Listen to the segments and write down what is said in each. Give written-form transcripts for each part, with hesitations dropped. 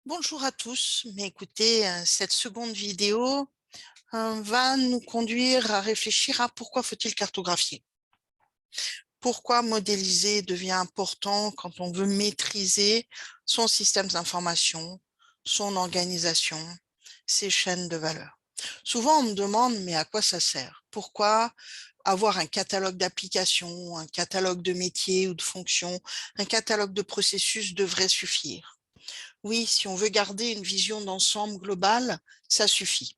Bonjour à tous, mais écoutez, cette seconde vidéo va nous conduire à réfléchir à pourquoi faut-il cartographier. Pourquoi modéliser devient important quand on veut maîtriser son système d'information, son organisation, ses chaînes de valeur. Souvent, on me demande, mais à quoi ça sert? Pourquoi avoir un catalogue d'applications, un catalogue de métiers ou de fonctions, un catalogue de processus devrait suffire? Oui, si on veut garder une vision d'ensemble globale, ça suffit.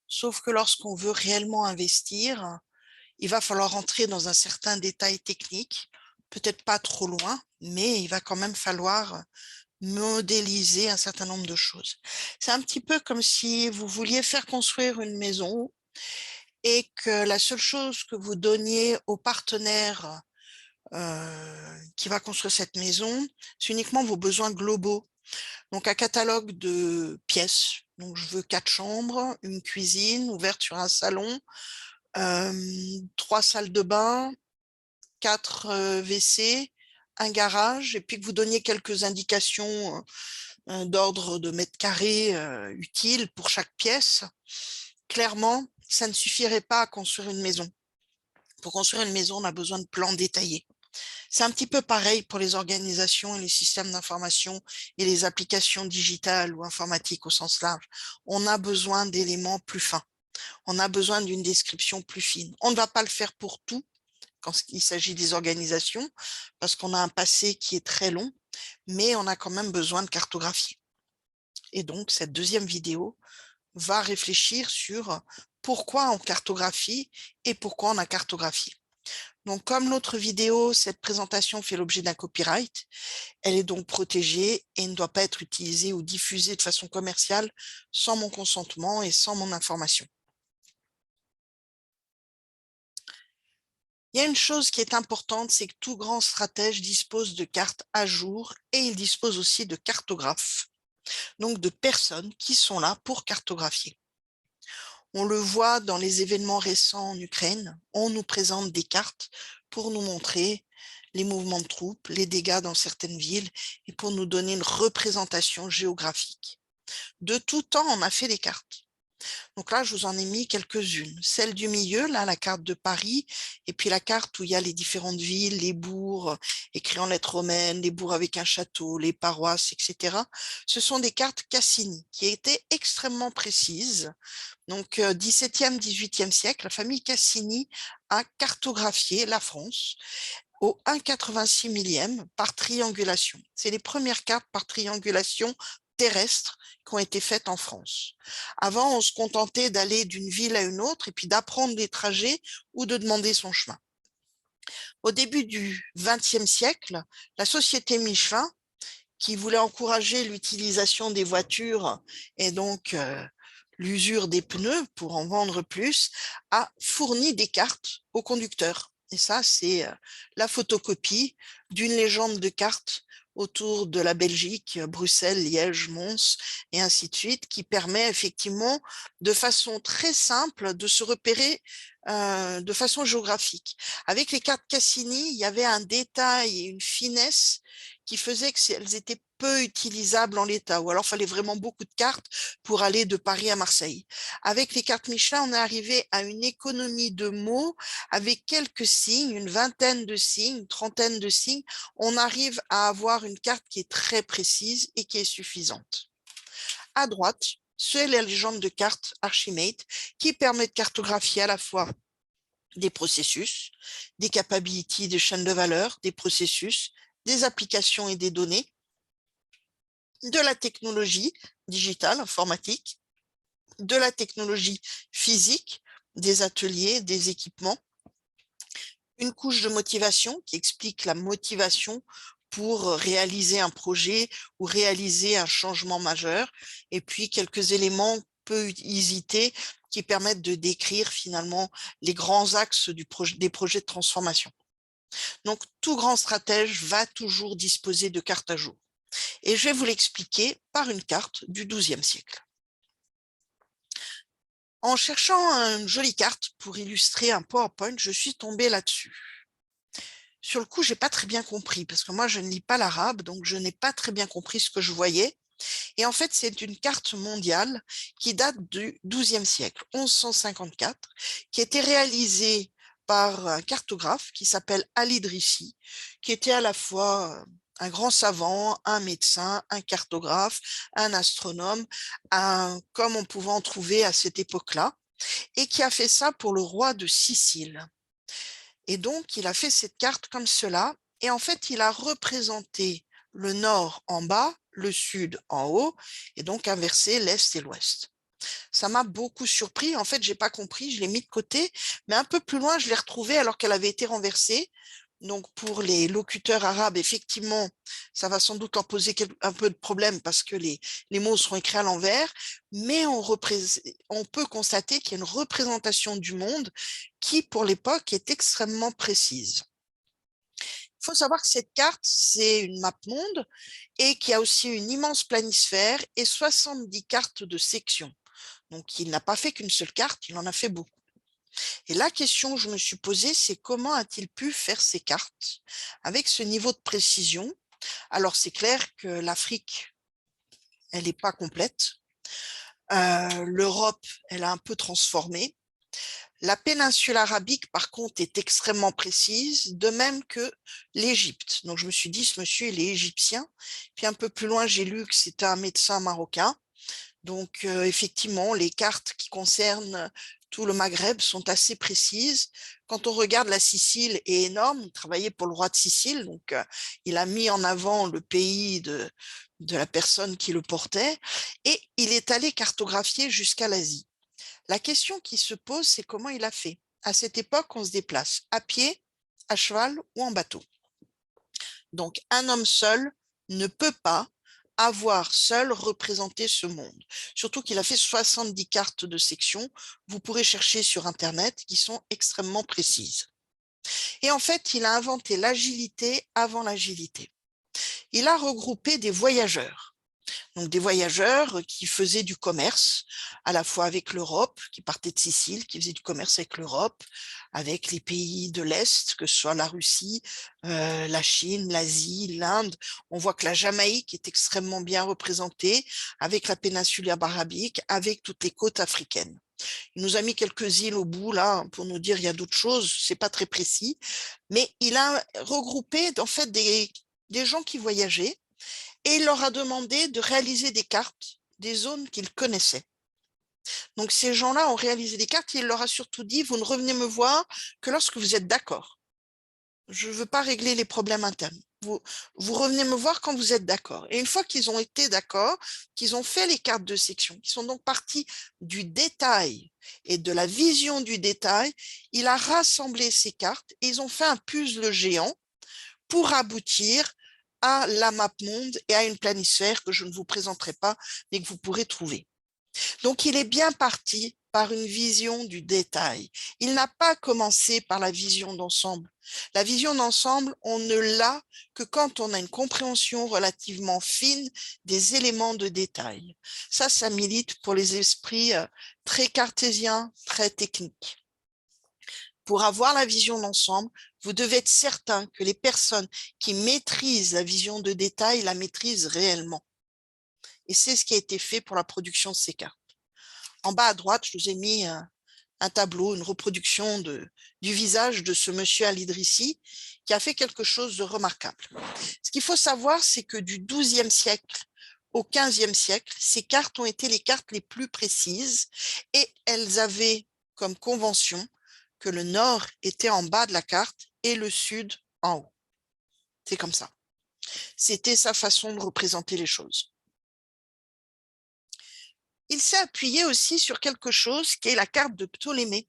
Sauf que lorsqu'on veut réellement investir, il va falloir entrer dans un certain détail technique, peut-être pas trop loin, mais il va quand même falloir modéliser un certain nombre de choses. C'est un petit peu comme si vous vouliez faire construire une maison et que la seule chose que vous donniez au partenaire qui va construire cette maison, c'est uniquement vos besoins globaux. Donc un catalogue de pièces. Donc je veux 4 chambres, une cuisine ouverte sur un salon, 3 salles de bain, 4 WC, un garage, et puis que vous donniez quelques indications d'ordre de mètres carrés utiles pour chaque pièce. Clairement, ça ne suffirait pas à construire une maison. Pour construire une maison, on a besoin de plans détaillés. C'est un petit peu pareil pour les organisations et les systèmes d'information et les applications digitales ou informatiques au sens large. On a besoin d'éléments plus fins. On a besoin d'une description plus fine. On ne va pas le faire pour tout quand il s'agit des organisations parce qu'on a un passé qui est très long, mais on a quand même besoin de cartographie. Et donc, cette deuxième vidéo va réfléchir sur pourquoi on cartographie et pourquoi on a cartographié. Donc, comme l'autre vidéo, cette présentation fait l'objet d'un copyright. Elle est donc protégée et ne doit pas être utilisée ou diffusée de façon commerciale sans mon consentement et sans mon information. Il y a une chose qui est importante, c'est que tout grand stratège dispose de cartes à jour et il dispose aussi de cartographes, donc de personnes qui sont là pour cartographier. On le voit dans les événements récents en Ukraine, on nous présente des cartes pour nous montrer les mouvements de troupes, les dégâts dans certaines villes et pour nous donner une représentation géographique. De tout temps, on a fait des cartes. Donc là, je vous en ai mis quelques-unes. Celle du milieu, là, la carte de Paris, et puis la carte où il y a les différentes villes, les bourgs, écrits en lettres romaines, les bourgs avec un château, les paroisses, etc. Ce sont des cartes Cassini qui étaient extrêmement précises. Donc, 17e, 18e siècle, la famille Cassini a cartographié la France au 1,86 millième par triangulation. C'est les premières cartes par triangulation terrestre qui ont été faites en France. Avant, on se contentait d'aller d'une ville à une autre et puis d'apprendre les trajets ou de demander son chemin. Au début du XXe siècle, la société Michelin, qui voulait encourager l'utilisation des voitures et donc l'usure des pneus pour en vendre plus, a fourni des cartes aux conducteurs. Et ça, c'est la photocopie d'une légende de cartes autour de la Belgique, Bruxelles, Liège, Mons, et ainsi de suite, qui permet effectivement de façon très simple de se repérer de façon géographique. Avec les cartes Cassini, il y avait un détail et une finesse qui faisait qu'elles étaient peu utilisables en l'état, ou alors il fallait vraiment beaucoup de cartes pour aller de Paris à Marseille. Avec les cartes Michelin, on est arrivé à une économie de mots avec quelques signes, une vingtaine de signes, une trentaine de signes. On arrive à avoir une carte qui est très précise et qui est suffisante. À droite, c'est la légende de cartes Archimate qui permet de cartographier à la fois des processus, des capabilities des chaînes de valeur, des processus, des applications et des données, de la technologie digitale, informatique, de la technologie physique, des ateliers, des équipements, une couche de motivation qui explique la motivation pour réaliser un projet ou réaliser un changement majeur, et puis quelques éléments peu hésités qui permettent de décrire finalement les grands axes des projets de transformation. Donc, tout grand stratège va toujours disposer de cartes à jour. Et je vais vous l'expliquer par une carte du XIIe siècle. En cherchant une jolie carte pour illustrer un PowerPoint, je suis tombée là-dessus. Sur le coup, j'ai pas très bien compris, parce que moi, je ne lis pas l'arabe, donc je n'ai pas très bien compris ce que je voyais. Et en fait, c'est une carte mondiale qui date du XIIe siècle, 1154, qui a été réalisée par un cartographe qui s'appelle Al-Idrissi, qui était à la fois un grand savant, un médecin, un cartographe, un astronome, comme on pouvait en trouver à cette époque-là, et qui a fait ça pour le roi de Sicile. Et donc, il a fait cette carte comme cela, et en fait, il a représenté le nord en bas, le sud en haut, et donc inversé l'est et l'ouest. Ça m'a beaucoup surpris. En fait, j'ai pas compris, je l'ai mis de côté, mais un peu plus loin, je l'ai retrouvée alors qu'elle avait été renversée. Donc, pour les locuteurs arabes, effectivement, ça va sans doute leur poser un peu de problème parce que les mots seront écrits à l'envers, mais on peut constater qu'il y a une représentation du monde qui, pour l'époque, est extrêmement précise. Il faut savoir que cette carte, c'est une map monde et qu'il y a aussi une immense planisphère et 70 cartes de section. Donc, il n'a pas fait qu'une seule carte, il en a fait beaucoup. Et la question que je me suis posée, c'est comment a-t-il pu faire ces cartes avec ce niveau de précision? Alors, c'est clair que l'Afrique, elle n'est pas complète. L'Europe, elle a un peu transformé. La péninsule arabique, par contre, est extrêmement précise, de même que l'Égypte. Donc, je me suis dit, ce monsieur, il est égyptien. Puis un peu plus loin, j'ai lu que c'était un médecin marocain. Donc, effectivement, les cartes qui concernent tout le Maghreb sont assez précises. Quand on regarde la Sicile est énorme, il travaillait pour le roi de Sicile, donc il a mis en avant le pays de la personne qui le portait, et il est allé cartographier jusqu'à l'Asie. La question qui se pose, c'est comment il a fait. À cette époque, on se déplace à pied, à cheval ou en bateau. Donc, un homme seul ne peut pas avoir seul représenté ce monde. Surtout qu'il a fait 70 cartes de section. Vous pourrez chercher sur Internet qui sont extrêmement précises. Et en fait, il a inventé l'agilité avant l'agilité. Il a regroupé des voyageurs. Donc des voyageurs qui faisaient du commerce, à la fois avec l'Europe, qui partaient de Sicile, qui faisaient du commerce avec l'Europe, avec les pays de l'Est, que ce soit la Russie, la Chine, l'Asie, l'Inde. On voit que la Jamaïque est extrêmement bien représentée, avec la péninsule arabique, avec toutes les côtes africaines. Il nous a mis quelques îles au bout, là, pour nous dire il y a d'autres choses, c'est pas très précis, mais il a regroupé, en fait, des gens qui voyageaient, et il leur a demandé de réaliser des cartes des zones qu'ils connaissaient. Donc ces gens-là ont réalisé des cartes et il leur a surtout dit, vous ne revenez me voir que lorsque vous êtes d'accord. Je ne veux pas régler les problèmes internes. Vous revenez me voir quand vous êtes d'accord. Et une fois qu'ils ont été d'accord, qu'ils ont fait les cartes de section, qu'ils sont donc partis du détail et de la vision du détail, il a rassemblé ces cartes et ils ont fait un puzzle géant pour aboutir à la map monde et à une planisphère que je ne vous présenterai pas, mais que vous pourrez trouver. Donc, il est bien parti par une vision du détail. Il n'a pas commencé par la vision d'ensemble. La vision d'ensemble, on ne l'a que quand on a une compréhension relativement fine des éléments de détail. Ça milite pour les esprits très cartésiens, très techniques. Pour avoir la vision d'ensemble, vous devez être certain que les personnes qui maîtrisent la vision de détail la maîtrisent réellement. Et c'est ce qui a été fait pour la production de ces cartes. En bas à droite, je vous ai mis un tableau, une reproduction du visage de ce monsieur Al-Idrissi qui a fait quelque chose de remarquable. Ce qu'il faut savoir, c'est que du XIIe siècle au XVe siècle, ces cartes ont été les cartes les plus précises et elles avaient comme convention que le nord était en bas de la carte et le sud en haut. C'est comme ça. C'était sa façon de représenter les choses. Il s'est appuyé aussi sur quelque chose qui est la carte de Ptolémée,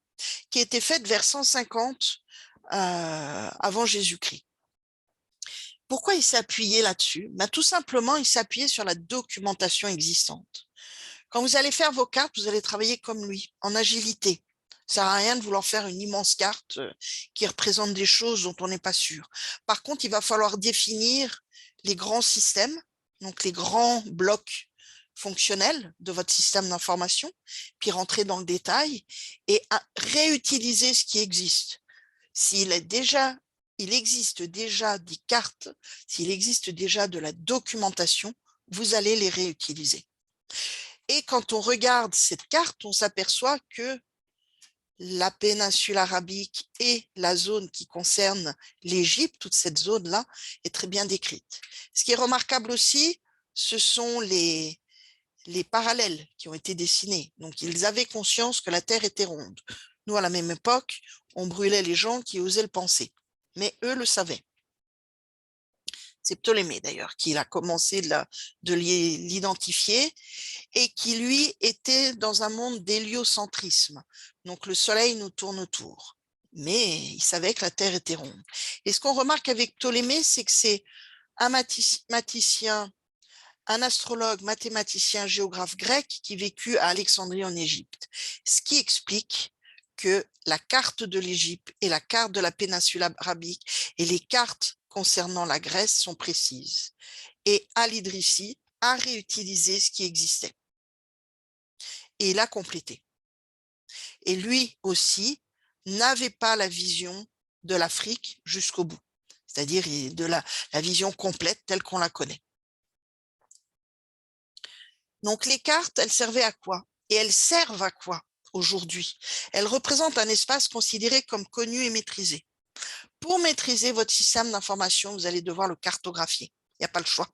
qui a été faite vers 150 avant Jésus-Christ. Pourquoi il s'est appuyé là-dessus? Tout simplement, il s'est appuyé sur la documentation existante. Quand vous allez faire vos cartes, vous allez travailler comme lui, en agilité. Ça ne sert à rien de vouloir faire une immense carte qui représente des choses dont on n'est pas sûr. Par contre, il va falloir définir les grands systèmes, donc les grands blocs fonctionnels de votre système d'information, puis rentrer dans le détail et réutiliser ce qui existe. Il existe déjà des cartes, s'il existe déjà de la documentation, vous allez les réutiliser. Et quand on regarde cette carte, on s'aperçoit que la péninsule arabique et la zone qui concerne l'Égypte, toute cette zone-là, est très bien décrite. Ce qui est remarquable aussi, ce sont les parallèles qui ont été dessinés. Donc, ils avaient conscience que la Terre était ronde. Nous, à la même époque, on brûlait les gens qui osaient le penser. Mais eux le savaient. C'est Ptolémée, d'ailleurs, qui a commencé de l'identifier et qui, lui, était dans un monde d'héliocentrisme. Donc, le Soleil nous tourne autour. Mais il savait que la Terre était ronde. Et ce qu'on remarque avec Ptolémée, c'est que c'est un mathématicien, un astrologue, mathématicien, géographe grec qui vécut à Alexandrie en Égypte. Ce qui explique que la carte de l'Égypte et la carte de la péninsule arabique et les cartes concernant la Grèce sont précises. Et Al-Idrissi a réutilisé ce qui existait. Et il a complété. Et lui aussi n'avait pas la vision de l'Afrique jusqu'au bout, c'est-à-dire de la vision complète telle qu'on la connaît. Donc les cartes, elles servaient à quoi? Et elles servent à quoi aujourd'hui? Elles représentent un espace considéré comme connu et maîtrisé. Pour maîtriser votre système d'information, vous allez devoir le cartographier. Il n'y a pas le choix.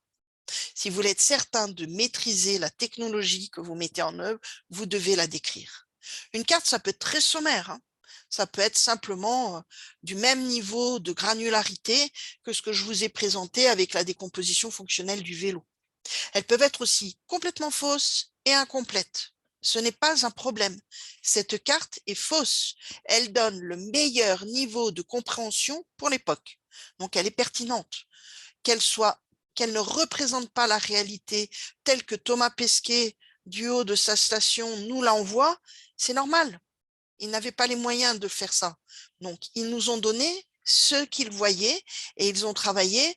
Si vous voulez être certain de maîtriser la technologie que vous mettez en œuvre, vous devez la décrire. Une carte, ça peut être très sommaire, hein. Ça peut être simplement du même niveau de granularité que ce que je vous ai présenté avec la décomposition fonctionnelle du vélo. Elles peuvent être aussi complètement fausses et incomplètes. Ce n'est pas un problème. Cette carte est fausse. Elle donne le meilleur niveau de compréhension pour l'époque. Donc, elle est pertinente. Qu'elle ne représente pas la réalité telle que Thomas Pesquet, du haut de sa station, nous l'envoie, c'est normal. Ils n'avaient pas les moyens de faire ça. Donc, ils nous ont donné ce qu'ils voyaient et ils ont travaillé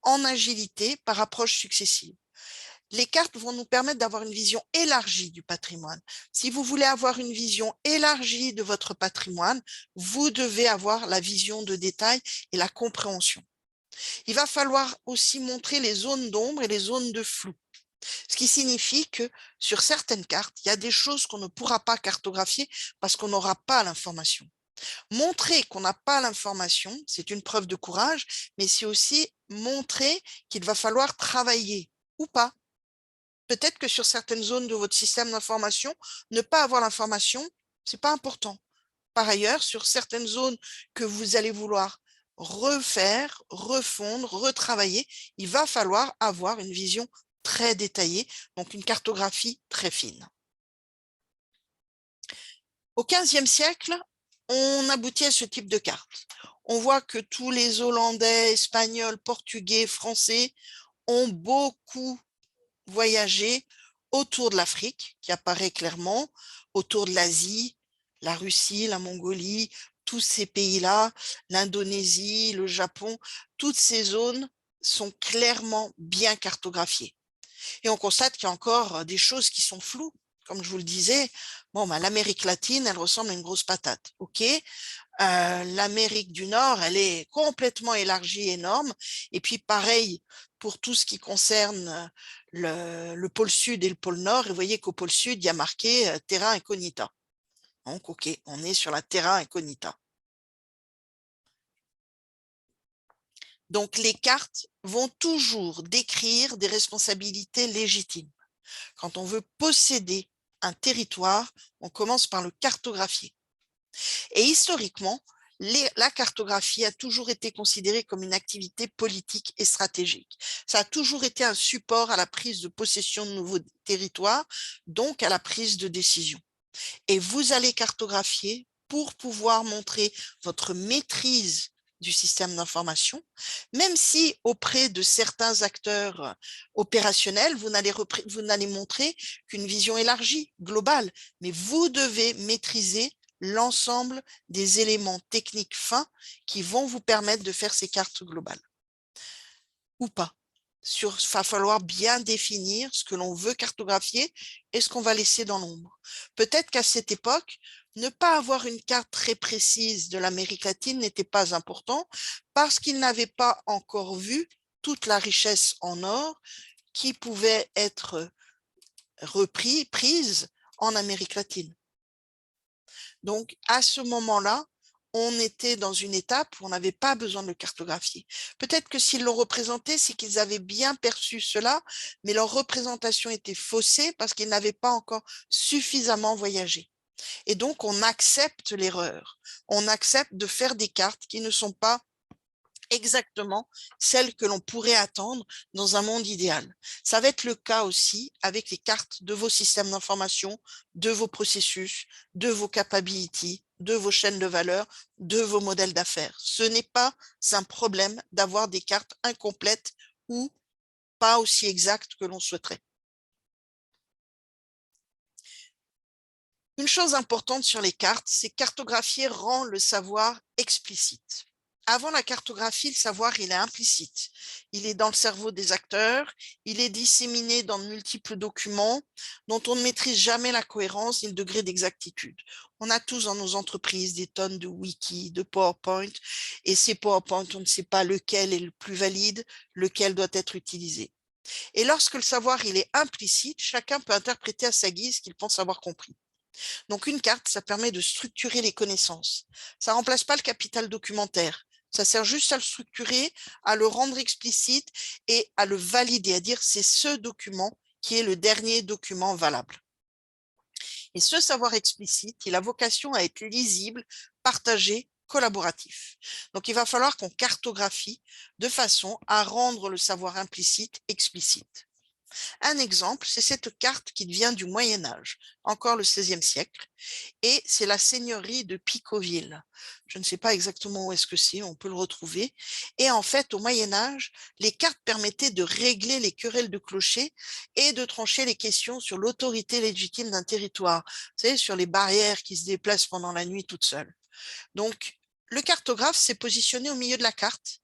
en agilité par approche successive. Les cartes vont nous permettre d'avoir une vision élargie du patrimoine. Si vous voulez avoir une vision élargie de votre patrimoine, vous devez avoir la vision de détail et la compréhension. Il va falloir aussi montrer les zones d'ombre et les zones de flou. Ce qui signifie que sur certaines cartes, il y a des choses qu'on ne pourra pas cartographier parce qu'on n'aura pas l'information. Montrer qu'on n'a pas l'information, c'est une preuve de courage, mais c'est aussi montrer qu'il va falloir travailler ou pas. Peut-être que sur certaines zones de votre système d'information, ne pas avoir l'information, ce n'est pas important. Par ailleurs, sur certaines zones que vous allez vouloir refaire, refondre, retravailler, il va falloir avoir une vision très détaillée, donc une cartographie très fine. Au XVe siècle, on aboutit à ce type de carte. On voit que tous les Hollandais, Espagnols, Portugais, Français ont beaucoup voyagé autour de l'Afrique, qui apparaît clairement, autour de l'Asie, la Russie, la Mongolie, tous ces pays-là, l'Indonésie, le Japon, toutes ces zones sont clairement bien cartographiées. Et on constate qu'il y a encore des choses qui sont floues. Comme je vous le disais, bon, ben, l'Amérique latine, elle ressemble à une grosse patate. OK, l'Amérique du Nord, elle est complètement élargie, énorme. Et puis pareil pour tout ce qui concerne le pôle sud et le pôle nord. Et vous voyez qu'au pôle sud, il y a marqué terra incognita. Donc, OK, on est sur la terra incognita. Donc, les cartes vont toujours décrire des responsabilités légitimes. Quand on veut posséder un territoire, on commence par le cartographier. Et historiquement, la cartographie a toujours été considérée comme une activité politique et stratégique. Ça a toujours été un support à la prise de possession de nouveaux territoires, donc à la prise de décision. Et vous allez cartographier pour pouvoir montrer votre maîtrise du système d'information, même si auprès de certains acteurs opérationnels, vous n'allez montrer qu'une vision élargie, globale, mais vous devez maîtriser l'ensemble des éléments techniques fins qui vont vous permettre de faire ces cartes globales. Ou pas. Il va falloir bien définir ce que l'on veut cartographier et ce qu'on va laisser dans l'ombre. Peut-être qu'à cette époque, ne pas avoir une carte très précise de l'Amérique latine n'était pas important parce qu'ils n'avaient pas encore vu toute la richesse en or qui pouvaient être prises en Amérique latine. Donc, à ce moment-là, on était dans une étape où on n'avait pas besoin de le cartographier. Peut-être que s'ils l'ont représenté, c'est qu'ils avaient bien perçu cela, mais leur représentation était faussée parce qu'ils n'avaient pas encore suffisamment voyagé. Et donc, on accepte l'erreur. On accepte de faire des cartes qui ne sont pas exactement celles que l'on pourrait attendre dans un monde idéal. Ça va être le cas aussi avec les cartes de vos systèmes d'information, de vos processus, de vos capabilities, de vos chaînes de valeur, de vos modèles d'affaires. Ce n'est pas un problème d'avoir des cartes incomplètes ou pas aussi exactes que l'on souhaiterait. Une chose importante sur les cartes, c'est que cartographier rend le savoir explicite. Avant la cartographie, le savoir, il est implicite. Il est dans le cerveau des acteurs, il est disséminé dans de multiples documents dont on ne maîtrise jamais la cohérence ni le degré d'exactitude. On a tous dans nos entreprises des tonnes de wikis, de PowerPoint, et ces PowerPoint, on ne sait pas lequel est le plus valide, lequel doit être utilisé. Et lorsque le savoir, il est implicite, chacun peut interpréter à sa guise ce qu'il pense avoir compris. Donc, une carte, ça permet de structurer les connaissances. Ça ne remplace pas le capital documentaire. Ça sert juste à le structurer, à le rendre explicite et à le valider, à dire c'est ce document qui est le dernier document valable. Et ce savoir explicite, il a vocation à être lisible, partagé, collaboratif. Donc, il va falloir qu'on cartographie de façon à rendre le savoir implicite explicite. Un exemple, c'est cette carte qui vient du Moyen Âge, encore le XVIe siècle, et c'est la seigneurie de Picoville. Je ne sais pas exactement où est-ce que c'est, on peut le retrouver. Et en fait, au Moyen Âge, les cartes permettaient de régler les querelles de clochers et de trancher les questions sur l'autorité légitime d'un territoire, vous savez, sur les barrières qui se déplacent pendant la nuit toutes seules. Donc, le cartographe s'est positionné au milieu de la carte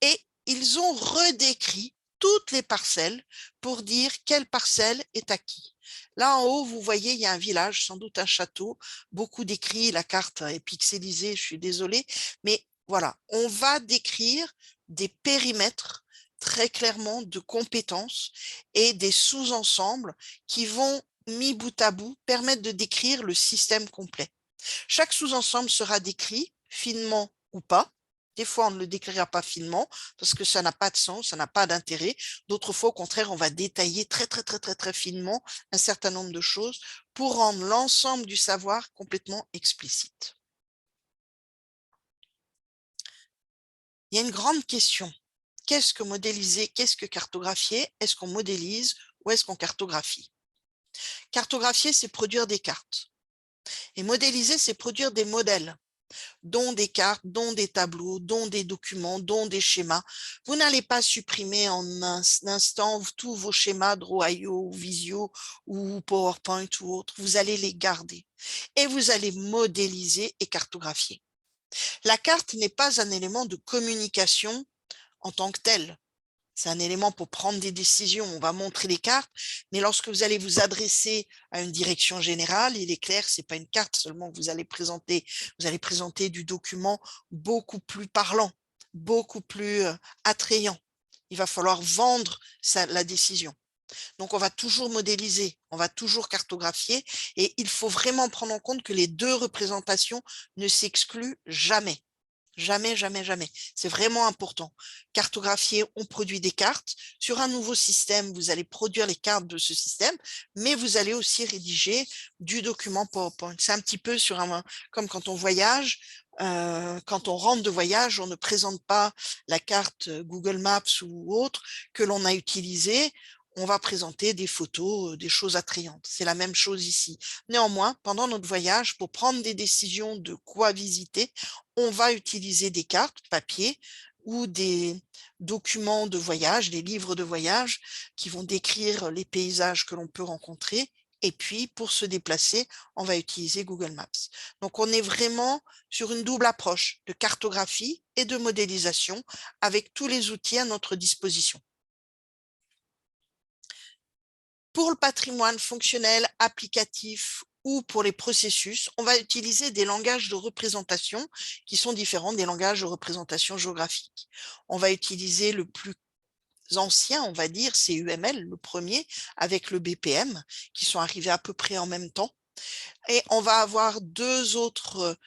et ils ont redécrit toutes les parcelles pour dire quelle parcelle est à qui. Là en haut, vous voyez, il y a un village, sans doute un château, beaucoup décrit, la carte est pixelisée, je suis désolée, mais voilà, on va décrire des périmètres très clairement de compétences et des sous-ensembles qui vont, mis bout à bout, permettre de décrire le système complet. Chaque sous-ensemble sera décrit, finement ou pas. Des fois, on ne le décrira pas finement parce que ça n'a pas de sens, ça n'a pas d'intérêt. D'autres fois, au contraire, on va détailler très finement un certain nombre de choses pour rendre l'ensemble du savoir complètement explicite. Il y a une grande question. Qu'est-ce que modéliser? Qu'est-ce que cartographier? Est-ce qu'on modélise ou est-ce qu'on cartographie? Cartographier, c'est produire des cartes. Et modéliser, c'est produire des modèles, dont des cartes, dont des tableaux, dont des documents, dont des schémas. Vous n'allez pas supprimer en un instant tous vos schémas Draw.io, Visio ou PowerPoint ou autre. Vous allez les garder et vous allez modéliser et cartographier. La carte n'est pas un élément de communication en tant que tel. C'est un élément pour prendre des décisions. On va montrer les cartes, mais lorsque vous allez vous adresser à une direction générale, il est clair, c'est pas une carte seulement que vous allez présenter. Vous allez présenter du document beaucoup plus parlant, beaucoup plus attrayant. Il va falloir vendre la décision. Donc, on va toujours modéliser, on va toujours cartographier et il faut vraiment prendre en compte que les deux représentations ne s'excluent jamais. Jamais, jamais, jamais. C'est vraiment important. Cartographier, on produit des cartes. Sur un nouveau système, vous allez produire les cartes de ce système, mais vous allez aussi rédiger du document PowerPoint. C'est un petit peu comme quand on voyage. Quand on rentre de voyage, on ne présente pas la carte Google Maps ou autre que l'on a utilisée. On va présenter des photos, des choses attrayantes. C'est la même chose ici. Néanmoins, pendant notre voyage, pour prendre des décisions de quoi visiter, on va utiliser des cartes papier ou des documents de voyage, des livres de voyage qui vont décrire les paysages que l'on peut rencontrer. Et puis, pour se déplacer, on va utiliser Google Maps. Donc, on est vraiment sur une double approche de cartographie et de modélisation avec tous les outils à notre disposition. Pour le patrimoine fonctionnel, applicatif ou pour les processus, on va utiliser des langages de représentation qui sont différents des langages de représentation géographique. On va utiliser le plus anciens, on va dire, c'est UML, le premier, avec le BPM, qui sont arrivés à peu près en même temps. Et on va avoir deux autres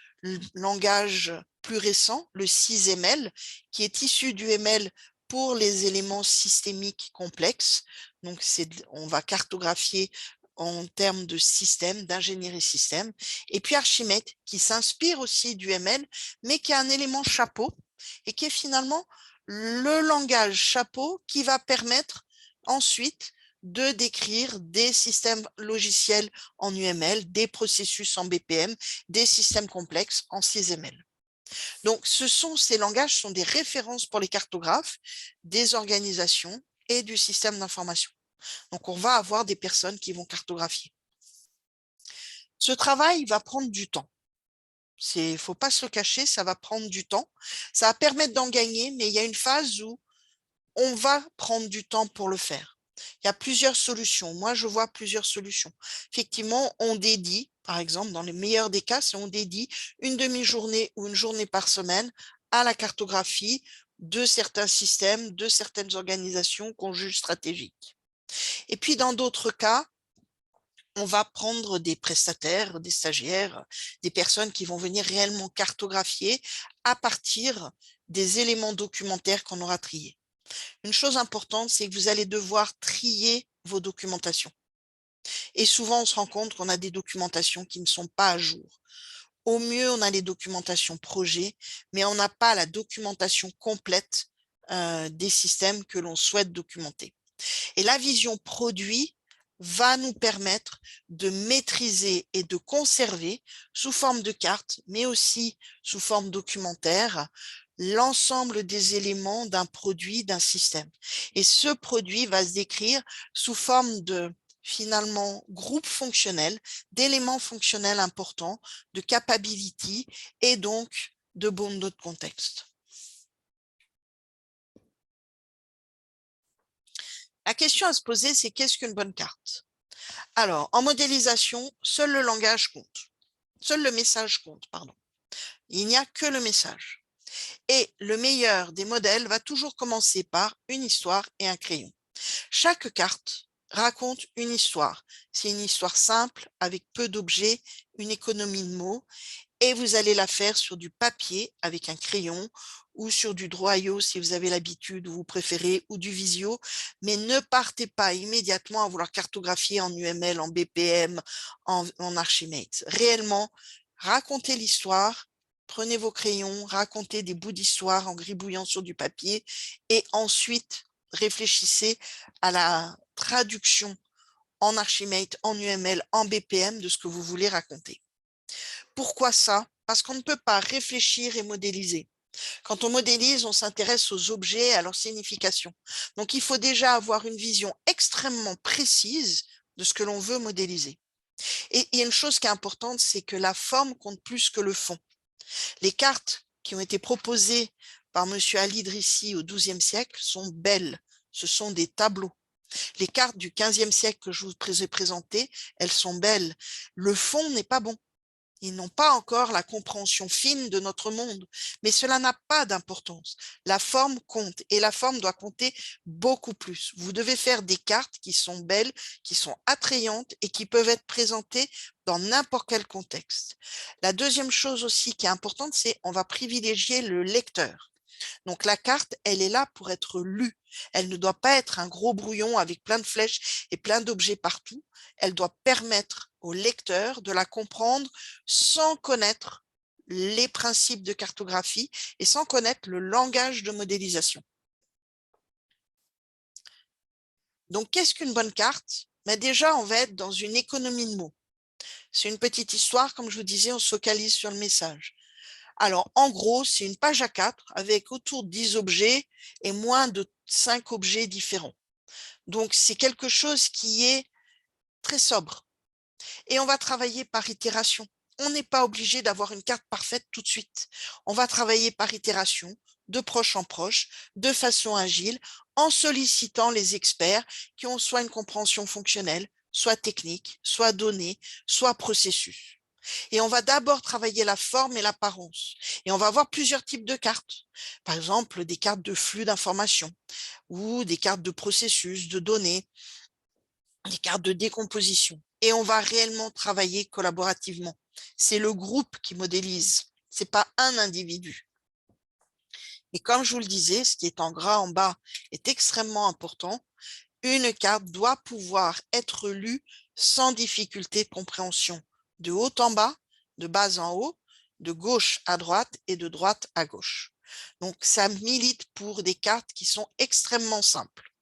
langages plus récents, le 6ML, qui est issu du ML pour les éléments systémiques complexes. Donc, on va cartographier en termes de système, d'ingénierie système. Et puis Archimate, qui s'inspire aussi du ML, mais qui a un élément chapeau et qui est finalement le langage chapeau qui va permettre ensuite de décrire des systèmes logiciels en UML, des processus en BPM, des systèmes complexes en 6ML. Donc, ces langages sont des références pour les cartographes, des organisations et du système d'information. Donc, on va avoir des personnes qui vont cartographier. Ce travail va prendre du temps. Il ne faut pas se le cacher, ça va prendre du temps. Ça va permettre d'en gagner, mais il y a une phase où on va prendre du temps pour le faire. Il y a plusieurs solutions. Moi, je vois plusieurs solutions. Effectivement, on dédie, par exemple, dans les meilleurs des cas, on dédie une demi-journée ou une journée par semaine à la cartographie de certains systèmes, de certaines organisations qu'on juge stratégiques. Et puis, dans d'autres cas, on va prendre des prestataires, des stagiaires, des personnes qui vont venir réellement cartographier à partir des éléments documentaires qu'on aura triés. Une chose importante, c'est que vous allez devoir trier vos documentations. Et souvent, on se rend compte qu'on a des documentations qui ne sont pas à jour. Au mieux, on a les documentations projets, mais on n'a pas la documentation complète des systèmes que l'on souhaite documenter. Et la vision produit va nous permettre de maîtriser et de conserver sous forme de carte, mais aussi sous forme documentaire, l'ensemble des éléments d'un produit, d'un système. Et ce produit va se décrire sous forme de, finalement, groupe fonctionnel, d'éléments fonctionnels importants, de capability et donc de bundle de contexte. La question à se poser, c'est qu'est-ce qu'une bonne carte? Alors, en modélisation, seul le langage compte. Seul le message compte, pardon. Il n'y a que le message. Et le meilleur des modèles va toujours commencer par une histoire et un crayon. Chaque carte raconte une histoire. C'est une histoire simple, avec peu d'objets, une économie de mots, et vous allez la faire sur du papier avec un crayon ou sur du Draw.io si vous avez l'habitude ou vous préférez, ou du Visio, mais ne partez pas immédiatement à vouloir cartographier en UML, en BPM, en Archimate. Réellement, racontez l'histoire, prenez vos crayons, racontez des bouts d'histoire en gribouillant sur du papier et ensuite réfléchissez à la traduction en Archimate, en UML, en BPM de ce que vous voulez raconter. Pourquoi ça? Parce qu'on ne peut pas réfléchir et modéliser. Quand on modélise, on s'intéresse aux objets et à leur signification. Donc, il faut déjà avoir une vision extrêmement précise de ce que l'on veut modéliser. Et il y a une chose qui est importante, c'est que la forme compte plus que le fond. Les cartes qui ont été proposées par M. Ali Idrissi au XIIe siècle sont belles. Ce sont des tableaux. Les cartes du XVe siècle que je vous ai présentées, elles sont belles. Le fond n'est pas bon. Ils n'ont pas encore la compréhension fine de notre monde, mais cela n'a pas d'importance. La forme compte et la forme doit compter beaucoup plus. Vous devez faire des cartes qui sont belles, qui sont attrayantes et qui peuvent être présentées dans n'importe quel contexte. La deuxième chose aussi qui est importante, c'est on va privilégier le lecteur. Donc la carte, elle est là pour être lue. Elle ne doit pas être un gros brouillon avec plein de flèches et plein d'objets partout. Elle doit permettre au lecteur de la comprendre sans connaître les principes de cartographie et sans connaître le langage de modélisation. Donc, qu'est-ce qu'une bonne carte? Déjà, on va être dans une économie de mots. C'est une petite histoire, comme je vous disais, on se focalise sur le message. Alors, en gros, c'est une page A4 avec autour de 10 objets et moins de 5 objets différents. Donc, c'est quelque chose qui est très sobre. Et on va travailler par itération. On n'est pas obligé d'avoir une carte parfaite tout de suite. On va travailler par itération, de proche en proche, de façon agile, en sollicitant les experts qui ont soit une compréhension fonctionnelle, soit technique, soit donnée, soit processus. Et on va d'abord travailler la forme et l'apparence. Et on va avoir plusieurs types de cartes. Par exemple, des cartes de flux d'informations ou des cartes de processus, de données, des cartes de décomposition. Et on va réellement travailler collaborativement. C'est le groupe qui modélise, c'est pas un individu. Et comme je vous le disais, ce qui est en gras en bas est extrêmement important. Une carte doit pouvoir être lue sans difficulté de compréhension, de haut en bas, de bas en haut, de gauche à droite et de droite à gauche. Donc, ça milite pour des cartes qui sont extrêmement simples.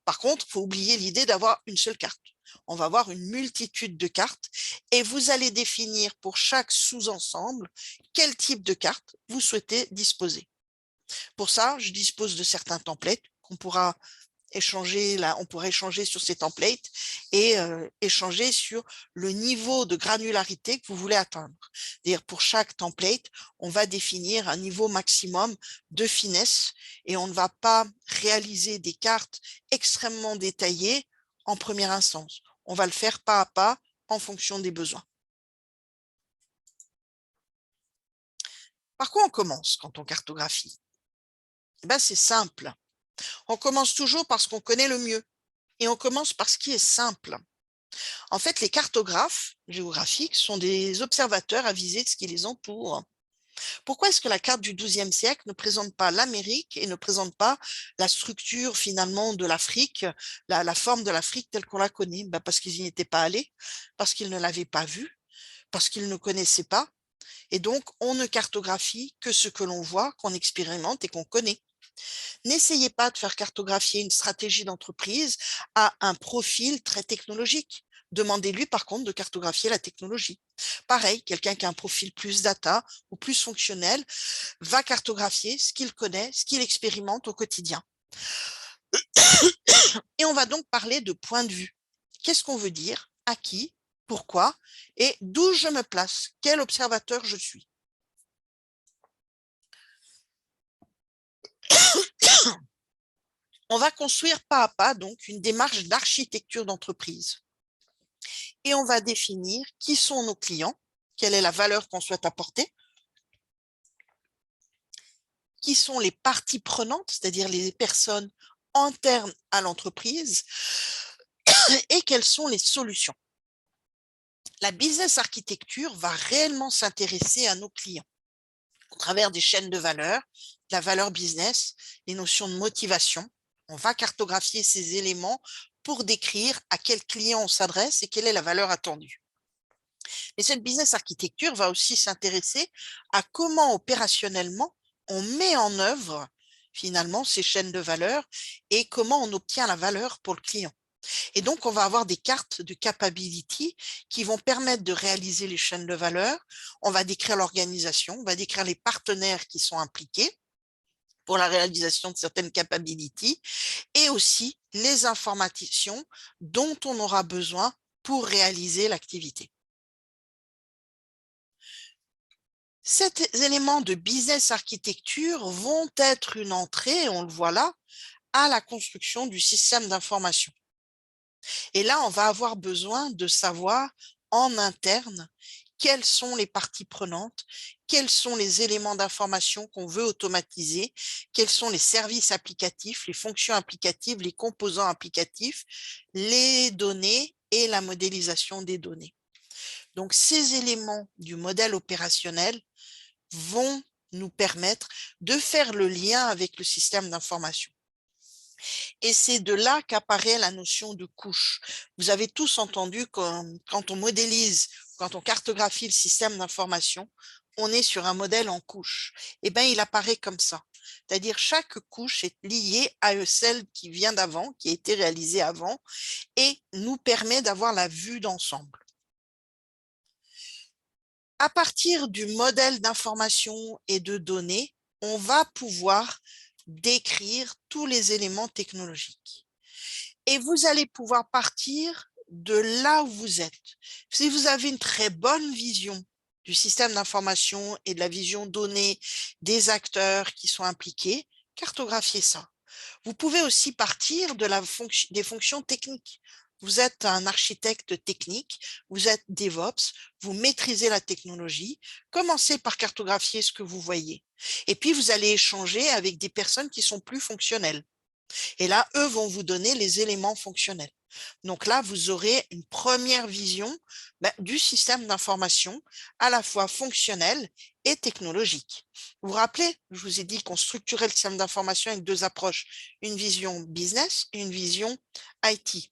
Par contre, il faut oublier l'idée d'avoir une seule carte. On va avoir une multitude de cartes et vous allez définir pour chaque sous-ensemble quel type de carte vous souhaitez disposer. Pour ça, je dispose de certains templates qu'on pourra échanger là, on pourrait échanger sur ces templates et échanger sur le niveau de granularité que vous voulez atteindre. C'est-à-dire pour chaque template, on va définir un niveau maximum de finesse et on ne va pas réaliser des cartes extrêmement détaillées en première instance. On va le faire pas à pas en fonction des besoins. Par quoi on commence quand on cartographie? Eh ben, c'est simple. On commence toujours par ce qu'on connaît le mieux et on commence par ce qui est simple. En fait, les cartographes géographiques sont des observateurs avisés de ce qui les entoure. Pourquoi est-ce que la carte du XIIe siècle ne présente pas l'Amérique et ne présente pas la structure finalement de l'Afrique, la forme de l'Afrique telle qu'on la connaît? Ben parce qu'ils n'y étaient pas allés, parce qu'ils ne l'avaient pas vue, parce qu'ils ne connaissaient pas. Et donc, on ne cartographie que ce que l'on voit, qu'on expérimente et qu'on connaît. N'essayez pas de faire cartographier une stratégie d'entreprise à un profil très technologique. Demandez-lui par contre de cartographier la technologie. Pareil, quelqu'un qui a un profil plus data ou plus fonctionnel va cartographier ce qu'il connaît, ce qu'il expérimente au quotidien. Et on va donc parler de point de vue. Qu'est-ce qu'on veut dire? À qui? Pourquoi? Et d'où je me place? Quel observateur je suis? On va construire pas à pas donc une démarche d'architecture d'entreprise. Et on va définir qui sont nos clients, quelle est la valeur qu'on souhaite apporter, qui sont les parties prenantes, c'est-à-dire les personnes internes à l'entreprise, et quelles sont les solutions. La business architecture va réellement s'intéresser à nos clients au travers des chaînes de valeur, de la valeur business, les notions de motivation. On va cartographier ces éléments pour décrire à quel client on s'adresse et quelle est la valeur attendue. Et cette business architecture va aussi s'intéresser à comment opérationnellement on met en œuvre finalement ces chaînes de valeur et comment on obtient la valeur pour le client. Et donc, on va avoir des cartes de capability qui vont permettre de réaliser les chaînes de valeur. On va décrire l'organisation, on va décrire les partenaires qui sont impliqués pour la réalisation de certaines capabilities et aussi les informations dont on aura besoin pour réaliser l'activité. Ces éléments de business architecture vont être une entrée, on le voit là, à la construction du système d'information. Et là, on va avoir besoin de savoir en interne quelles sont les parties prenantes, quels sont les éléments d'information qu'on veut automatiser, quels sont les services applicatifs, les fonctions applicatives, les composants applicatifs, les données et la modélisation des données. Donc, ces éléments du modèle opérationnel vont nous permettre de faire le lien avec le système d'information. Et c'est de là qu'apparaît la notion de couche. Vous avez tous entendu quand on modélise, quand on cartographie le système d'information, on est sur un modèle en couche. Eh bien, il apparaît comme ça. C'est-à-dire chaque couche est liée à celle qui vient d'avant, qui a été réalisée avant, et nous permet d'avoir la vue d'ensemble. À partir du modèle d'information et de données, on va pouvoir décrire tous les éléments technologiques. Et vous allez pouvoir partir de là où vous êtes. Si vous avez une très bonne vision du système d'information et de la vision donnée des acteurs qui sont impliqués, cartographiez ça. Vous pouvez aussi partir de des fonctions techniques. vous êtes un architecte technique, vous êtes DevOps, vous maîtrisez la technologie, commencez par cartographier ce que vous voyez. Et puis, vous allez échanger avec des personnes qui sont plus fonctionnelles. Et là, eux vont vous donner les éléments fonctionnels. Donc là, vous aurez une première vision du système d'information, à la fois fonctionnel et technologique. Vous vous rappelez, je vous ai dit qu'on structurait le système d'information avec deux approches, une vision business et une vision IT.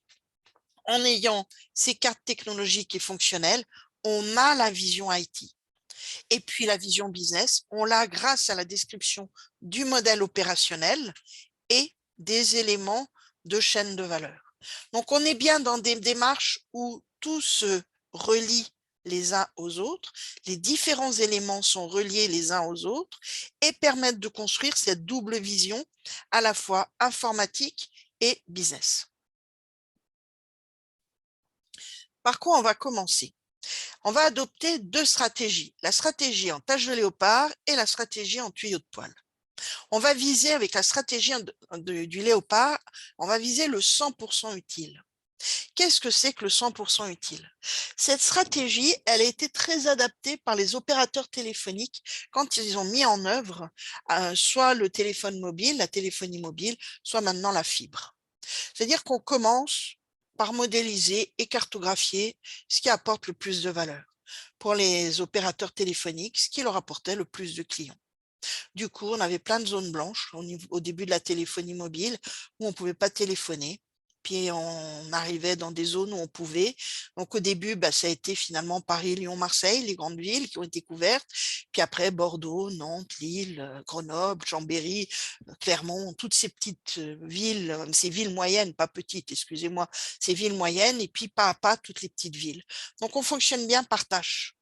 En ayant ces cartes technologiques et fonctionnelles, on a la vision IT. Et puis la vision business, on l'a grâce à la description du modèle opérationnel et des éléments de chaîne de valeur. Donc, on est bien dans des démarches où tout se relie les uns aux autres, les différents éléments sont reliés les uns aux autres et permettent de construire cette double vision à la fois informatique et business. Par quoi on va commencer? On va adopter deux stratégies, la stratégie en tâche de léopard et la stratégie en tuyau de poil. On va viser avec la stratégie du léopard, on va viser le 100% utile. Qu'est-ce que c'est que le 100% utile? Cette stratégie, elle a été très adaptée par les opérateurs téléphoniques quand ils ont mis en œuvre soit le téléphone mobile, la téléphonie mobile, soit maintenant la fibre. C'est-à-dire qu'on commence par modéliser et cartographier ce qui apporte le plus de valeur pour les opérateurs téléphoniques, ce qui leur apportait le plus de clients. Du coup, on avait plein de zones blanches au début de la téléphonie mobile où on ne pouvait pas téléphoner. Puis on arrivait dans des zones où on pouvait. Donc au début, ça a été finalement Paris, Lyon, Marseille, les grandes villes qui ont été couvertes. Puis après, Bordeaux, Nantes, Lille, Grenoble, Chambéry, Clermont, toutes ces petites villes, ces villes moyennes, pas petites, excusez-moi, ces villes moyennes, et puis pas à pas toutes les petites villes. Donc on fonctionne bien par tâche.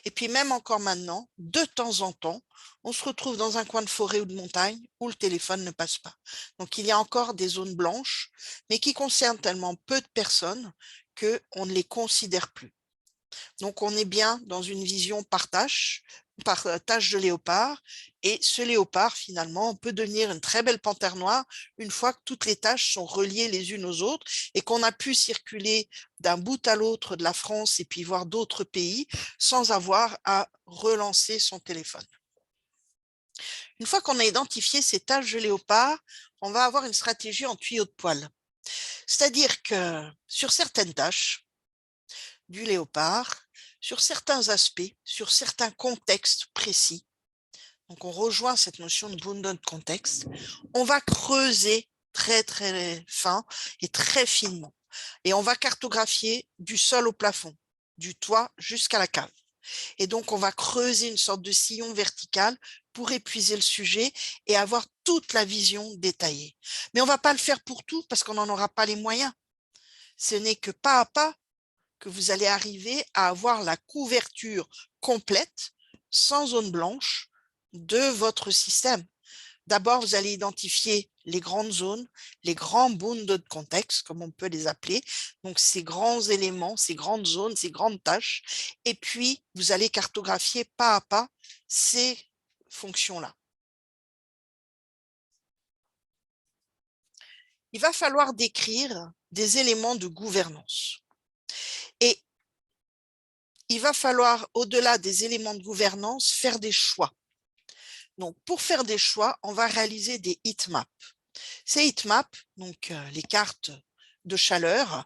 Et puis même encore maintenant, de temps en temps, on se retrouve dans un coin de forêt ou de montagne où le téléphone ne passe pas. Donc il y a encore des zones blanches, mais qui concernent tellement peu de personnes qu'on ne les considère plus. Donc on est bien dans une vision par tâche de léopard, et ce léopard finalement peut devenir une très belle panthère noire une fois que toutes les tâches sont reliées les unes aux autres et qu'on a pu circuler d'un bout à l'autre de la France et puis voir d'autres pays sans avoir à relancer son téléphone. Une fois qu'on a identifié ces tâches de léopard, on va avoir une stratégie en tuyau de poil. C'est-à-dire que sur certaines tâches du léopard, sur certains aspects, sur certains contextes précis, donc on rejoint cette notion de bounded contexte, on va creuser très très fin et très finement. Et on va cartographier du sol au plafond, du toit jusqu'à la cave. Et donc on va creuser une sorte de sillon vertical pour épuiser le sujet et avoir toute la vision détaillée. Mais on ne va pas le faire pour tout parce qu'on n'en aura pas les moyens. Ce n'est que pas à pas que vous allez arriver à avoir la couverture complète, sans zone blanche, de votre système. D'abord, vous allez identifier les grandes zones, les grands bounded contexts, comme on peut les appeler, donc ces grands éléments, ces grandes zones, ces grandes tâches, et puis vous allez cartographier pas à pas ces fonctions-là. Il va falloir décrire des éléments de gouvernance. Et il va falloir, au-delà des éléments de gouvernance, faire des choix. Donc, pour faire des choix, on va réaliser des heatmaps. Ces heatmaps, donc les cartes de chaleur,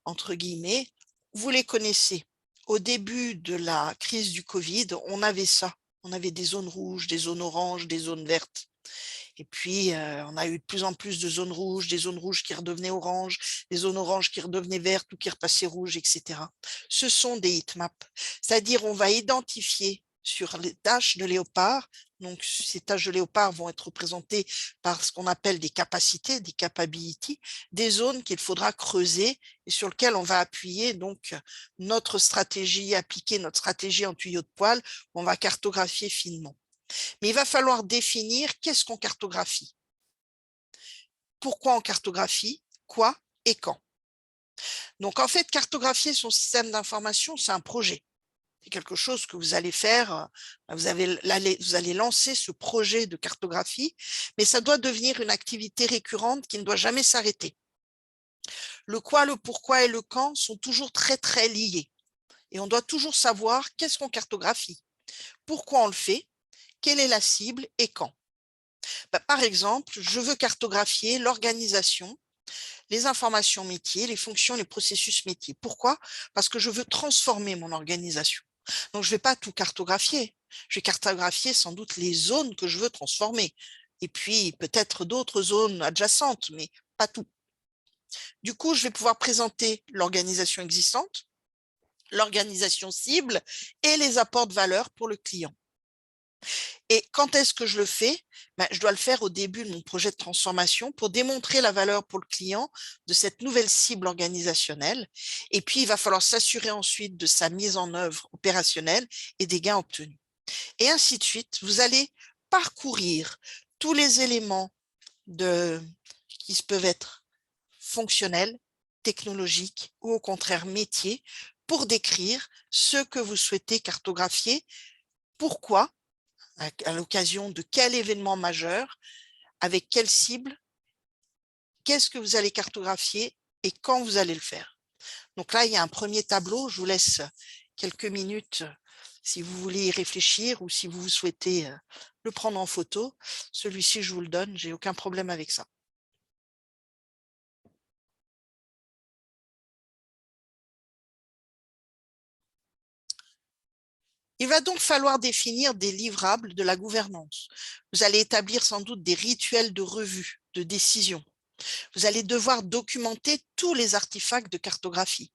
entre guillemets, vous les connaissez. Au début de la crise du Covid, on avait ça. On avait des zones rouges, des zones oranges, des zones vertes. Et puis, on a eu de plus en plus de zones rouges, des zones rouges qui redevenaient oranges, des zones oranges qui redevenaient vertes ou qui repassaient rouges, etc. Ce sont des heatmaps. C'est-à-dire, on va identifier sur les tâches de léopard, donc ces tâches de léopard vont être représentées par ce qu'on appelle des capacités, des capabilities, des zones qu'il faudra creuser et sur lesquelles on va appuyer donc notre stratégie, appliquer notre stratégie en tuyau de poil, on va cartographier finement. Mais il va falloir définir qu'est-ce qu'on cartographie. Pourquoi on cartographie, quoi et quand. Donc en fait, cartographier son système d'information, c'est un projet. C'est quelque chose que vous allez faire, vous allez lancer ce projet de cartographie, mais ça doit devenir une activité récurrente qui ne doit jamais s'arrêter. Le quoi, le pourquoi et le quand sont toujours très, très liés. Et on doit toujours savoir qu'est-ce qu'on cartographie, pourquoi on le fait, quelle est la cible et quand. Par exemple, je veux cartographier l'organisation, les informations métiers, les fonctions, les processus métiers. Pourquoi? Parce que je veux transformer mon organisation. Donc, je ne vais pas tout cartographier. Je vais cartographier sans doute les zones que je veux transformer. Et puis, peut-être d'autres zones adjacentes, mais pas tout. Du coup, je vais pouvoir présenter l'organisation existante, l'organisation cible et les apports de valeur pour le client. Et quand est-ce que je le fais? Je dois le faire au début de mon projet de transformation pour démontrer la valeur pour le client de cette nouvelle cible organisationnelle. Et puis, il va falloir s'assurer ensuite de sa mise en œuvre opérationnelle et des gains obtenus. Et ainsi de suite, vous allez parcourir tous les éléments qui peuvent être fonctionnels, technologiques ou au contraire métiers pour décrire ce que vous souhaitez cartographier, pourquoi, à l'occasion de quel événement majeur, avec quelle cible, qu'est-ce que vous allez cartographier et quand vous allez le faire. Donc là, il y a un premier tableau. Je vous laisse quelques minutes si vous voulez y réfléchir ou si vous souhaitez le prendre en photo. Celui-ci, je vous le donne, j'ai aucun problème avec ça. Il va donc falloir définir des livrables de la gouvernance. Vous allez établir sans doute des rituels de revue, de décision. Vous allez devoir documenter tous les artefacts de cartographie.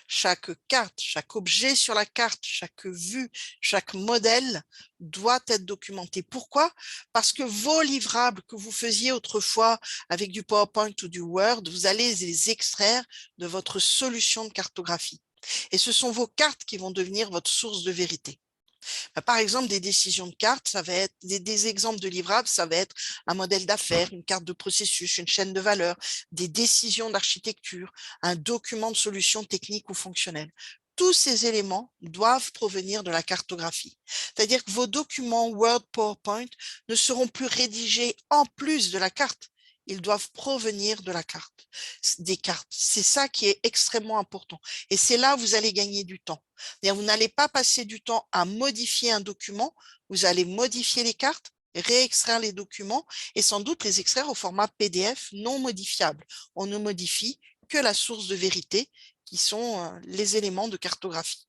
Chaque carte, chaque objet sur la carte, chaque vue, chaque modèle doit être documenté. Pourquoi? Parce que vos livrables que vous faisiez autrefois avec du PowerPoint ou du Word, vous allez les extraire de votre solution de cartographie. Et ce sont vos cartes qui vont devenir votre source de vérité. Par exemple, des décisions de cartes, ça va être des exemples de livrables, ça va être un modèle d'affaires, une carte de processus, une chaîne de valeur, des décisions d'architecture, un document de solution technique ou fonctionnelle. Tous ces éléments doivent provenir de la cartographie. C'est-à-dire que vos documents Word, PowerPoint ne seront plus rédigés en plus de la carte. Ils doivent provenir de la carte, des cartes. C'est ça qui est extrêmement important. Et c'est là où vous allez gagner du temps. Vous n'allez pas passer du temps à modifier un document, vous allez modifier les cartes, réextraire les documents et sans doute les extraire au format PDF non modifiable. On ne modifie que la source de vérité qui sont les éléments de cartographie.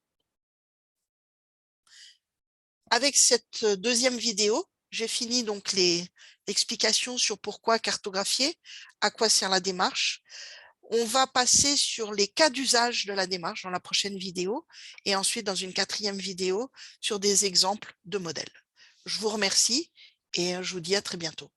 Avec cette deuxième vidéo, j'ai fini donc l'explication sur pourquoi cartographier, à quoi sert la démarche. On va passer sur les cas d'usage de la démarche dans la prochaine vidéo et ensuite dans une quatrième vidéo sur des exemples de modèles. Je vous remercie et je vous dis à très bientôt.